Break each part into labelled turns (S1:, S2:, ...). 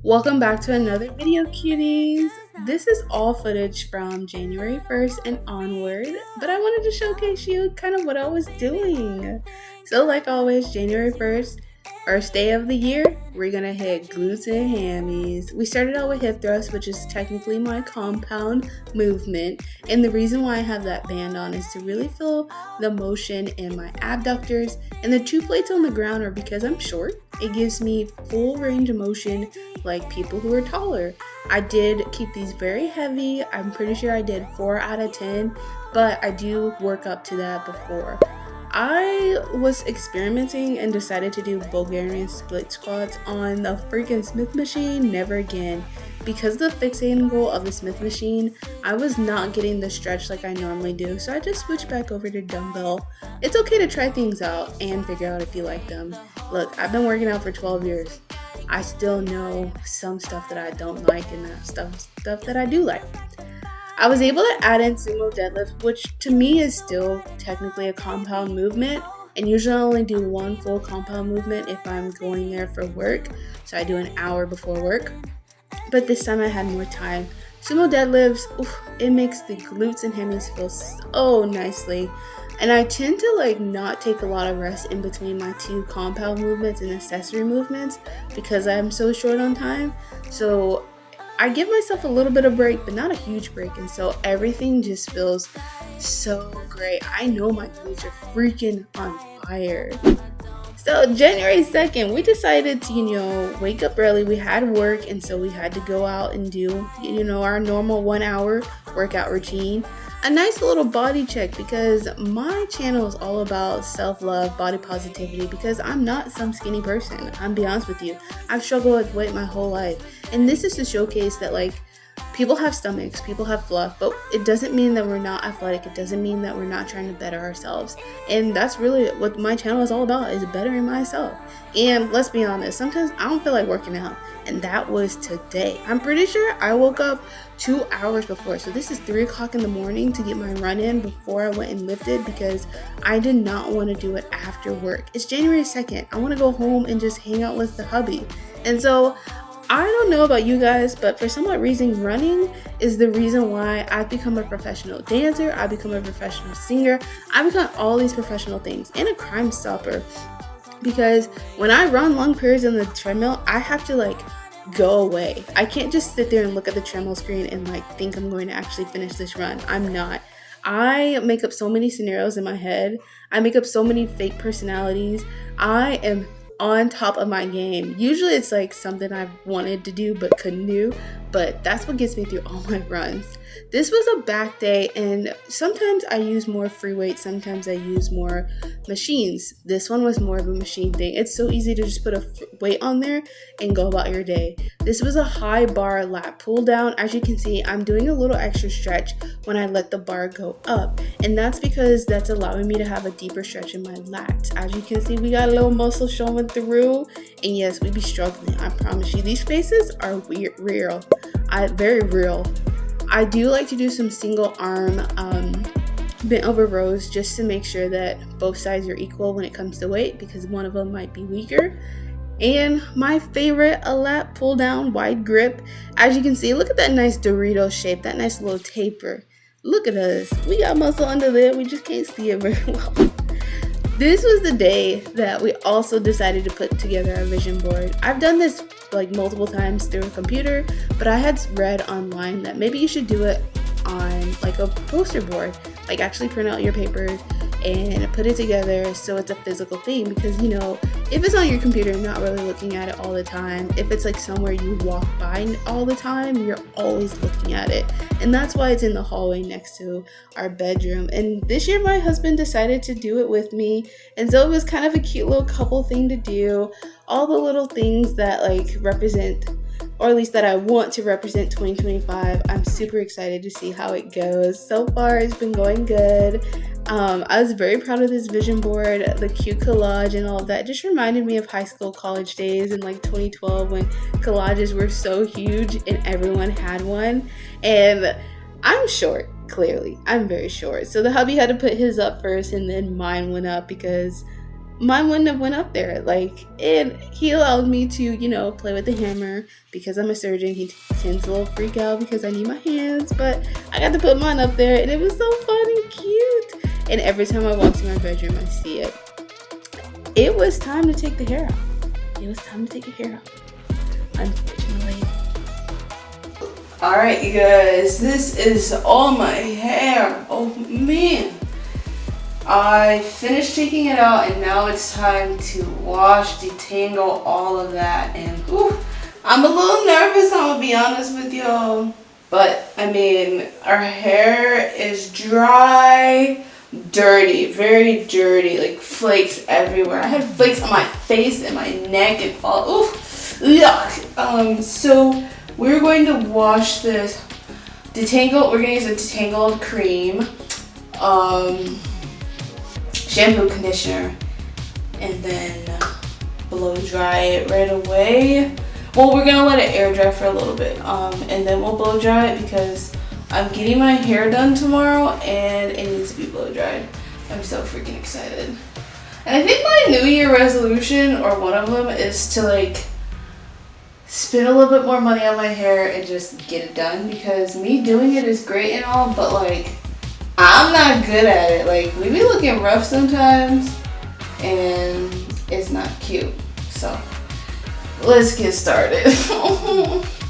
S1: Welcome back to another video, cuties. This is all footage from January 1st and onward, but I wanted to showcase you kind of what I was doing. So like always, January 1st, first day of the year, we're gonna hit glutes and hammies. We started out with hip thrust, which is technically my compound movement, and the reason why I have that band on is to really feel the motion in my abductors, and the two plates on the ground are because I'm short. It gives me full range of motion like people who are taller. I did keep these very heavy. I'm pretty sure I did 4 out of 10, but I do work up to that before. I was experimenting and decided to do Bulgarian split squats on the freaking Smith machine. Never again. Because of the fixed angle of the Smith machine, I was not getting the stretch like I normally do, so I just switched back over to dumbbell. It's okay to try things out and figure out if you like them. Look, I've been working out for 12 years. I still know some stuff that I don't like and that stuff that I do like. I was able to add in sumo deadlift, which to me is still technically a compound movement, and usually I only do one full compound movement if I'm going there for work, so I do an hour before work. But this time I had more time. Sumo deadlifts, it makes the glutes and hammies feel so nicely. And I tend to not take a lot of rest in between my two compound movements and accessory movements because I'm so short on time. So I give myself a little bit of break, but not a huge break. And so everything just feels so great. I know my glutes are freaking on fire. So January 2nd, we decided to, wake up early. We had work, and so we had to go out and do, our normal 1 hour workout routine. A nice little body check because my channel is all about self-love, body positivity, because I'm not some skinny person. I'm be honest with you. I've struggled with weight my whole life. And this is to showcase that people have stomachs, people have fluff, but it doesn't mean that we're not athletic. It doesn't mean that we're not trying to better ourselves. And that's really what my channel is all about, is bettering myself. And let's be honest, sometimes I don't feel like working out. And that was today. I'm pretty sure I woke up 2 hours before. So this is 3 o'clock in the morning to get my run in before I went and lifted because I did not want to do it after work. It's January 2nd. I want to go home and just hang out with the hubby. And so I don't know about you guys, but for some odd reason, running is the reason why I've become a professional dancer, I've become a professional singer, I've become all these professional things, and a Crime Stopper. Because when I run long periods on the treadmill, I have to go away. I can't just sit there and look at the treadmill screen and think I'm going to actually finish this run. I'm not. I make up so many scenarios in my head. I make up so many fake personalities. I am on top of my game. Usually it's something I've wanted to do but couldn't do, but that's what gets me through all my runs. This was a back day, and sometimes I use more free weights, sometimes I use more machines. This one was more of a machine thing. It's so easy to just put a weight on there and go about your day. This was a high bar lat pull down. As you can see, I'm doing a little extra stretch when I let the bar go up, and that's because that's allowing me to have a deeper stretch in my lats. As you can see, we got a little muscle showing through, and yes, we be struggling. I promise you, these faces are real. Very real. I do like to do some single arm bent over rows just to make sure that both sides are equal when it comes to weight, because one of them might be weaker. And my favorite, a lat pull down wide grip. As you can see, look at that nice Dorito shape, that nice little taper. Look at us. We got muscle under there. We just can't see it very well. This was the day that we also decided to put together our vision board. I've done this multiple times through a computer, but I had read online that maybe you should do it on a poster board, actually print out your paper and put it together so it's a physical thing, because if it's on your computer, you're not really looking at it all the time. If it's somewhere you walk by all the time, you're always looking at it. And that's why it's in the hallway next to our bedroom. And this year my husband decided to do it with me, and so it was kind of a cute little couple thing to do. All the little things that represent, or at least that I want to represent 2025. I'm super excited to see how it goes. So far, it's been going good. I was very proud of this vision board. The cute collage and all of that just reminded me of high school, college days in 2012 when collages were so huge and everyone had one. And I'm short. clearly. I'm very short. So the hubby had to put his up first, and then mine went up because mine wouldn't have went up there. Like, and he allowed me to, you know, play with the hammer because I'm a surgeon. He tends to a little freak out because I need my hands, but I got to put mine up there, and it was so fun and cute. And every time I walk to my bedroom, I see it. It was time to take the hair out. It was time to take the hair out. Unfortunately. Alright, you guys, this is all my hair. Oh man. I finished taking it out, and now it's time to wash, detangle all of that. And I'm a little nervous, I'm gonna be honest with y'all. But I mean, our hair is dry, dirty, very dirty, like flakes everywhere. I had flakes on my face and my neck and all. Yuck. So we're going to wash this, detangle. We're gonna use a detangled cream, shampoo, conditioner, and then blow dry it right away. Well, we're gonna let it air dry for a little bit, and then we'll blow dry it because I'm getting my hair done tomorrow and it needs to be blow dried. I'm so freaking excited. And I think my New Year resolution, or one of them, is to like spend a little bit more money on my hair and just get it done, because me doing it is great and all, but like I'm not good at it. Like, we be looking rough sometimes and it's not cute. So let's get started.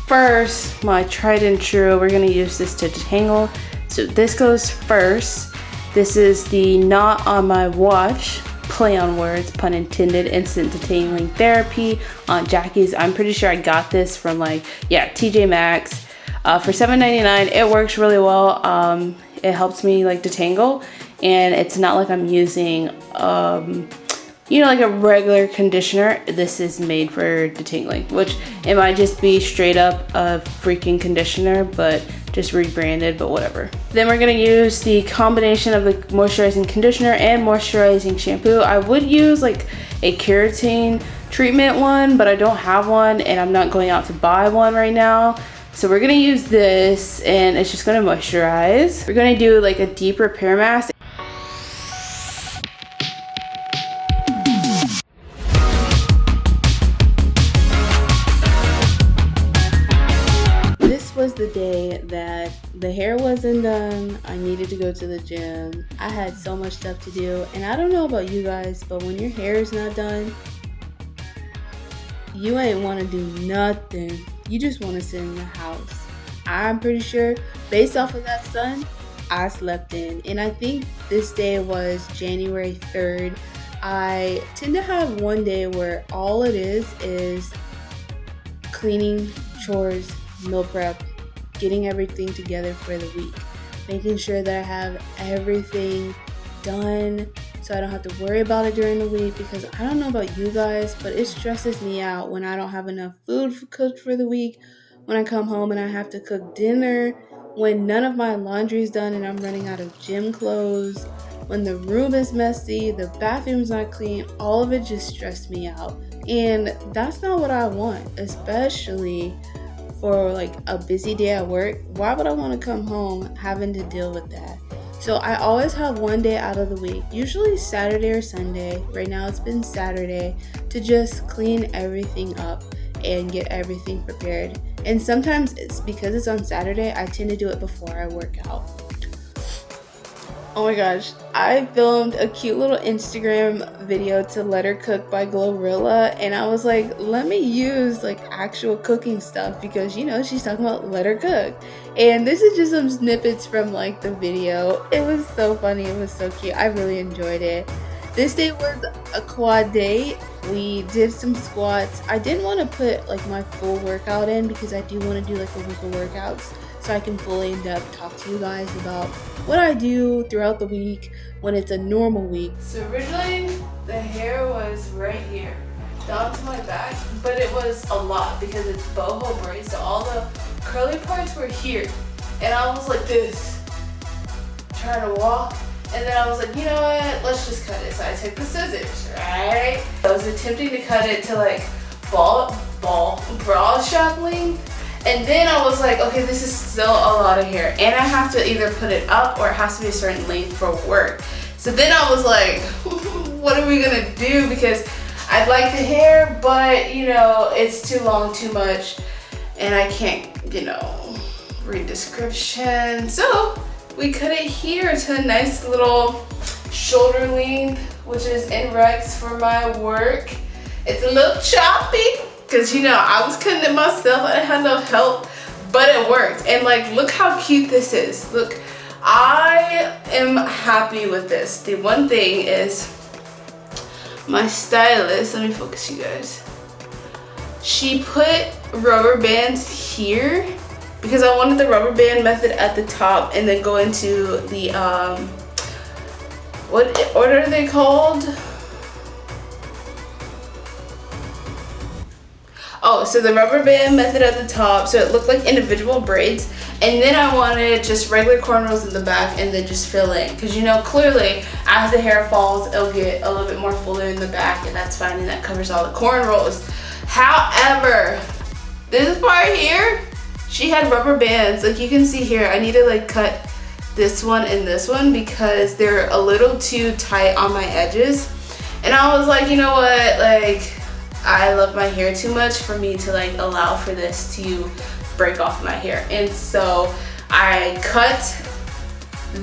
S1: First, my tried and true, we're gonna use this to detangle. So this goes first. This is the Not On My Watch, play on words, pun intended, instant detangling therapy on Jackie's. I'm pretty sure I got this from TJ Maxx for $7.99. It works really well. It helps me like detangle, and it's not like I'm using like a regular conditioner. This is made for detangling, which it might just be straight up a freaking conditioner, but just rebranded, but whatever. Then we're gonna use the combination of the moisturizing conditioner and moisturizing shampoo. I would use like a keratin treatment one, but I don't have one, and I'm not going out to buy one right now. So we're gonna use this, and it's just gonna moisturize. We're gonna do like a deep repair mask. This was the day that the hair wasn't done. I needed to go to the gym. I had so much stuff to do, and I don't know about you guys, but when your hair is not done, you ain't wanna do nothing. You just want to sit in the house. I'm pretty sure, based off of that sun, I slept in. And I think this day was January 3rd. I tend to have one day where all it is cleaning, chores, meal prep, getting everything together for the week. Making sure that I have everything done so I don't have to worry about it during the week, because I don't know about you guys, but it stresses me out when I don't have enough food cooked for the week, when I come home and I have to cook dinner, when none of my laundry is done and I'm running out of gym clothes, when the room is messy, the bathroom's not clean. All of it just stressed me out, and that's not what I want, especially for like a busy day at work. Why would I want to come home having to deal with that? So I always have one day out of the week, usually Saturday or Sunday. Right now it's been Saturday, to just clean everything up and get everything prepared. And sometimes it's because it's on Saturday, I tend to do it before I work out. Oh my gosh, I filmed a cute little Instagram video to Let Her Cook by Glorilla, and I was like, let me use like actual cooking stuff, because she's talking about let her cook. And this is just some snippets from like the video. It was so funny, it was so cute. I really enjoyed it. This day was a quad day. We did some squats. I didn't want to put like my full workout in because I do want to do like a week of workouts, so I can fully in depth talk to you guys about what I do throughout the week when it's a normal week. So originally the hair was right here down to my back, but it was a lot because it's boho braids, so all the curly parts were here, and I was like this trying to walk, and then I was like, you know what, let's just cut it. So I took the scissors, right? I was attempting to cut it to like bra strap length, And then I was like, okay, this is still a lot of hair. And I have to either put it up or it has to be a certain length for work. So then I was like, what are we gonna do? Because I'd like the hair, but you know, it's too long, too much. And I can't, you know, read description. So we cut it here to a nice little shoulder length, which is in Rex for my work. It's a little choppy, because you know, I was cutting it myself, I had no help, but it worked. And like, look how cute this is. Look, I am happy with this. The one thing is, my stylist, let me focus you guys. She put rubber bands here, because I wanted the rubber band method at the top and then go into the, what are they called? Oh, so the rubber band method at the top, so it looked like individual braids. And then I wanted just regular cornrows in the back and then just fill in. Because you know, clearly, as the hair falls, it'll get a little bit more fuller in the back, and that's fine, and that covers all the cornrows. However, this part here, she had rubber bands. Like you can see here, I need to like cut this one and this one because they're a little too tight on my edges. And I was like, you know what, like, I love my hair too much for me to like allow for this to break off my hair. And so I cut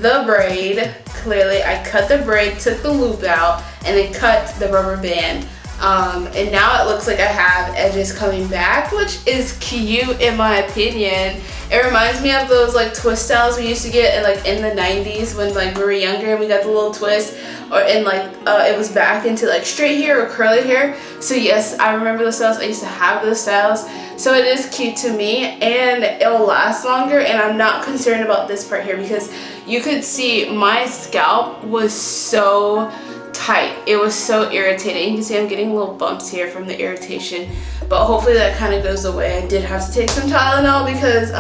S1: the braid, clearly I cut the braid, took the loop out, and then cut the rubber band. And now it looks like I have edges coming back, which is cute in my opinion. It reminds me of those like twist styles we used to get in the 90s when like we were younger and we got the little twist, or in like it was back into like straight hair or curly hair. So yes, I remember those styles. I used to have those styles. So it is cute to me and it'll last longer, and I'm not concerned about this part here because you could see my scalp was so tight. It was so irritating. You can see I'm getting little bumps here from the irritation, but hopefully that kind of goes away. I did have to take some Tylenol because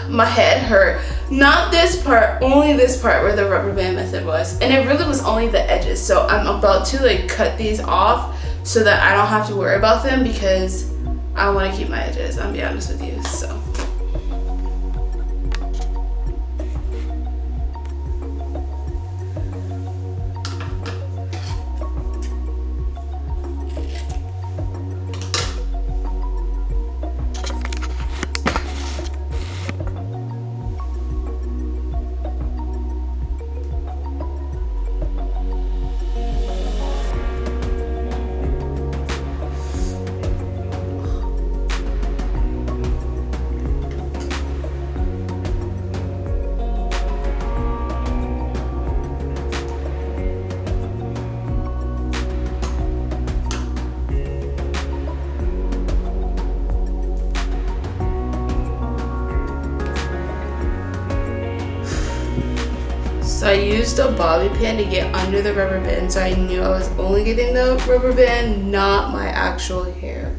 S1: my head hurt. Not this part, only this part where the rubber band method was, and it really was only the edges. So I'm about to like cut these off so that I don't have to worry about them because I want to keep my edges, I'll be honest with you. So I used a bobby pin to get under the rubber band, so I knew I was only getting the rubber band, not my actual hair.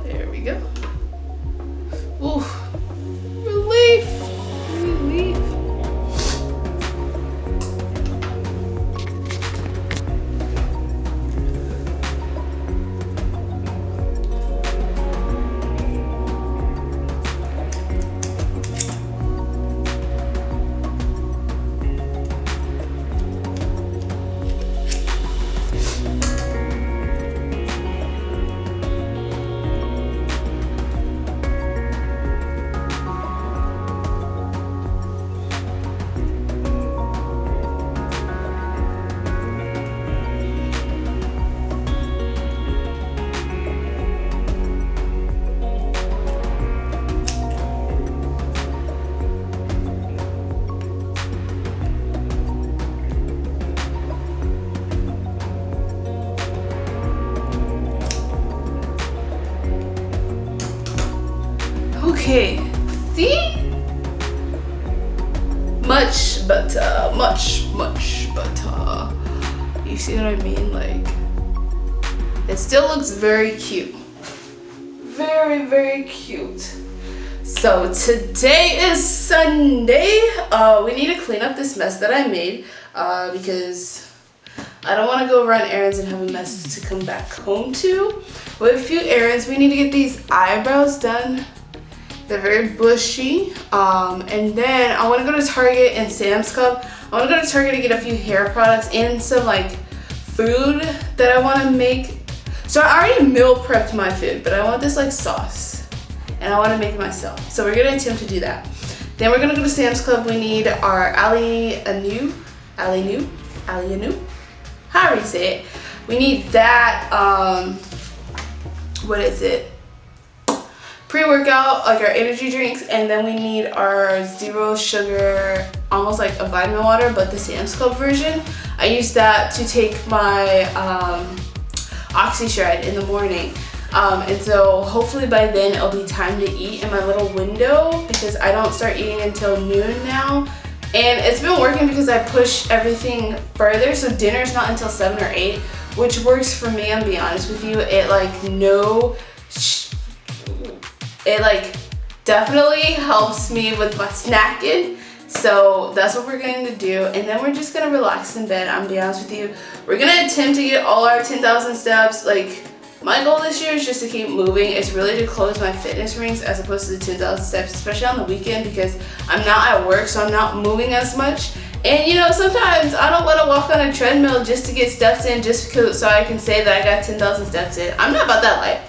S1: There we go. Ooh, relief. Okay, see? Much better, much better. You see what I mean? Like, it still looks very cute. Very, very cute. So today is Sunday. We need to clean up this mess that I made because I don't want to go run errands and have a mess to come back home to. We have a few errands. We need to get these eyebrows done. They're very bushy. And then I want to go to Target and Sam's Club. I want to go to Target to get a few hair products and some like food that I want to make. So I already meal prepped my food, but I want this like sauce and I want to make it myself. So we're gonna attempt to do that. Then we're gonna go to Sam's Club. We need our Ali Anu, however you say it. We need that, what is it? Pre-workout, like our energy drinks, and then we need our zero sugar, almost like a vitamin water, but the Sam's Club version. I use that to take my OxyShred in the morning. And so hopefully by then it'll be time to eat in my little window because I don't start eating until noon now. And it's been working because I push everything further, so dinner's not until 7 or 8, which works for me, I'll be honest with you. It definitely helps me with my snacking. So that's what we're going to do. And then we're just going to relax in bed, I'll be honest with you. We're going to attempt to get all our 10,000 steps. Like, my goal this year is just to keep moving. It's really to close my fitness rings as opposed to the 10,000 steps, especially on the weekend because I'm not at work, so I'm not moving as much. And you know, sometimes I don't want to walk on a treadmill just to get steps in, just because, so I can say that I got 10,000 steps in. I'm not about that life.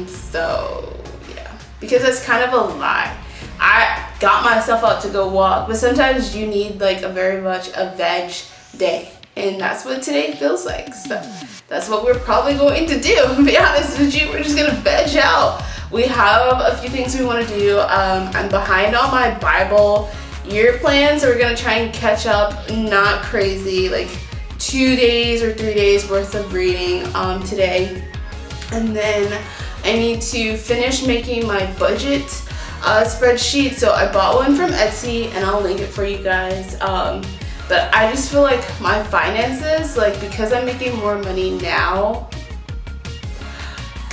S1: So yeah, because that's kind of a lie. I got myself out to go walk, but sometimes you need like a very much a veg day. And that's what today feels like. So that's what we're probably going to do, to be honest with you. We're just gonna veg out. We have a few things we wanna do. I'm behind on my Bible year plan, so we're gonna try and catch up, not crazy, like 2 days or 3 days worth of reading today. And then I need to finish making my budget spreadsheet. So I bought one from Etsy and I'll link it for you guys. But I just feel like my finances, like because I'm making more money now,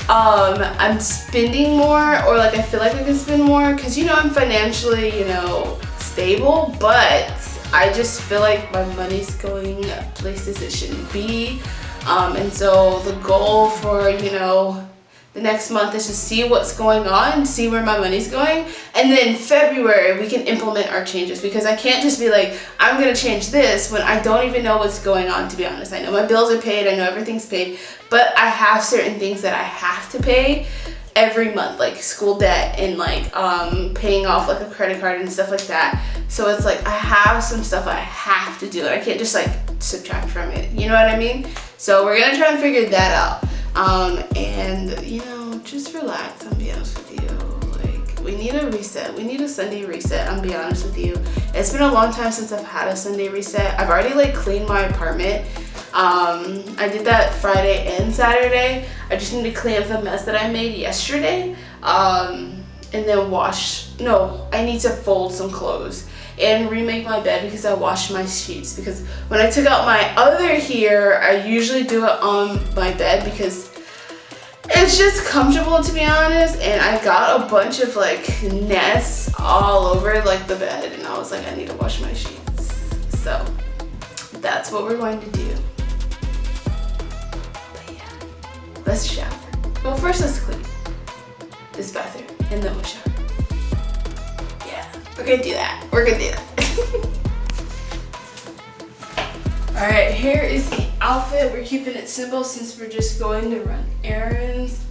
S1: I'm spending more, or like I feel like I can spend more because, you know, I'm financially, you know, stable, but I just feel like my money's going places it shouldn't be. And so the goal for, you know, the next month is to see what's going on, see where my money's going, and then February we can implement our changes, because I can't just be like, I'm gonna change this when I don't even know what's going on, to be honest. I know my bills are paid, I know everything's paid, but I have certain things that I have to pay every month, like school debt and like paying off like a credit card and stuff like that. So it's like I have some stuff I have to do and I can't just like subtract from it, you know what I mean? So we're gonna try and figure that out. And you know, just relax, I'll be honest with you. Like, we need a reset. We need a Sunday reset, I'll be honest with you. It's been a long time since I've had a Sunday reset. I've already like cleaned my apartment. I did that Friday and Saturday. I just need to clean up the mess that I made yesterday. And then I need to fold some clothes and remake my bed because I washed my sheets. Because when I took out my other here, I usually do it on my bed because it's just comfortable, to be honest. And I got a bunch of like nests all over like the bed, and I was like, I need to wash my sheets. So that's what we're going to do. But yeah, let's shower. Well, first let's clean this bathroom and then we'll shower. We're gonna do that. We're gonna do that. Alright, here is the outfit. We're keeping it simple since we're just going to run errands.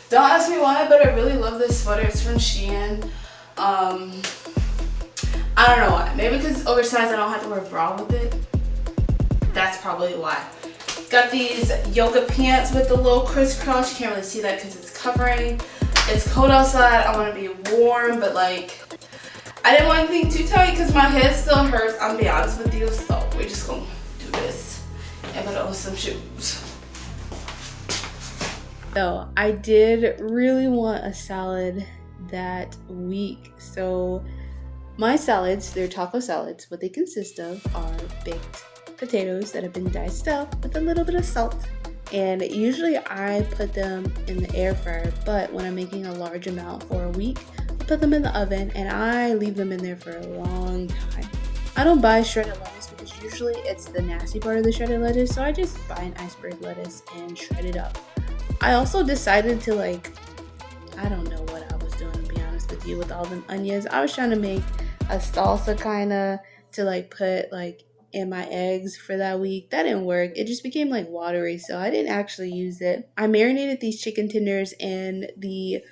S1: Don't ask me why, but I really love this sweater. It's from Shein. I don't know why. Maybe because it's oversized, I don't have to wear a bra with it. That's probably why. Got these yoga pants with the little crisscross. You can't really see that because it's covering. It's cold outside. I want to be warm, but like, I didn't want anything too tight because my head still hurts, I'll be honest with you. So we're just gonna do this and put on some shoes. So I did really want a salad that week. So my salads, they're taco salads. What they consist of are baked potatoes that have been diced up with a little bit of salt. And usually I put them in the air fryer, but when I'm making a large amount for a week, put them in the oven, and I leave them in there for a long time. I don't buy shredded lettuce because usually it's the nasty part of the shredded lettuce, so I just buy an iceberg lettuce and shred it up. I also decided to I don't know what I was doing, to be honest with you, with all them onions. I was trying to make a salsa kind of to put in my eggs for that week. That didn't work. It just became watery, so I didn't actually use it. I marinated these chicken tenders in the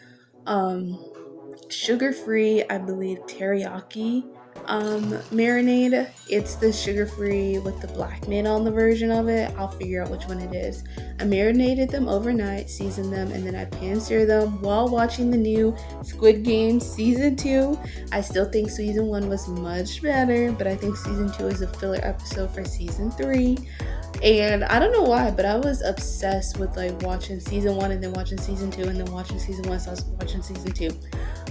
S1: sugar-free, I believe, teriyaki marinade. It's the sugar-free with the black mint on the version of it. I'll figure out which one it is. I marinated them overnight, seasoned them, and then I pan-seared them while watching the new Squid Game season 2. I still think season 1 was much better, but I think season 2 is a filler episode for season 3. And I don't know why, but I was obsessed with watching season 1 and then watching season 2 and then watching season 1, so I was watching season 2.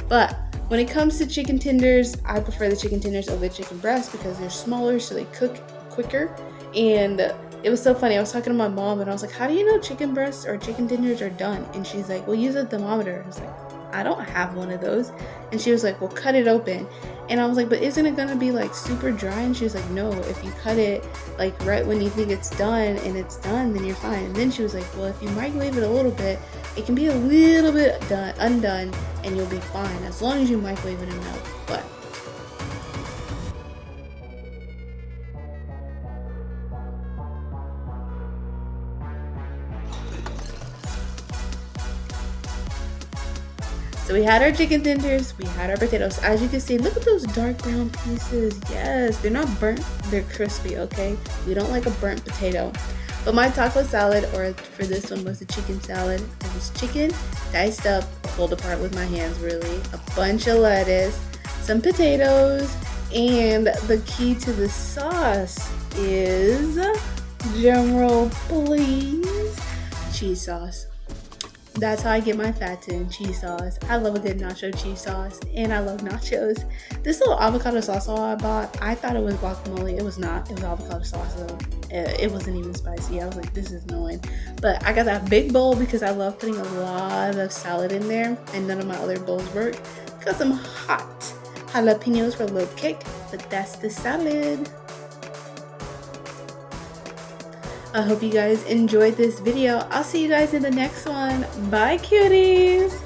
S1: But when it comes to chicken tenders, I prefer the chicken tenders over the chicken breast because they're smaller, so they cook quicker. And it was so funny. I was talking to my mom and I was like, how do you know chicken breasts or chicken tenders are done? And she's like, well, use a thermometer. I was like, I don't have one of those. And she was like, well, cut it open. And I was like, but isn't it gonna be super dry? And she was like, no, if you cut it right when you think it's done and it's done, then you're fine. And then she was like, well, if you microwave it a little bit, it can be a little bit undone and you'll be fine as long as you microwave it enough. But so we had our chicken tenders, we had our potatoes. As you can see, look at those dark brown pieces. Yes, they're not burnt, they're crispy, okay? We don't like a burnt potato. But my taco salad, or for this one, was a chicken salad. It was chicken diced up, pulled apart with my hands really, a bunch of lettuce, some potatoes, and the key to the sauce is, drumroll please, cheese sauce. That's how I get my fats in, cheese sauce. I love a good nacho cheese sauce, and I love nachos. This little avocado sauce I bought, I thought it was guacamole. It was not. It was avocado sauce, though. It wasn't even spicy. I was like, this is annoying. But I got that big bowl because I love putting a lot of salad in there, and none of my other bowls work because I'm hot. Jalapenos for a little kick, but that's the salad. I hope you guys enjoyed this video. I'll see you guys in the next one. Bye, cuties!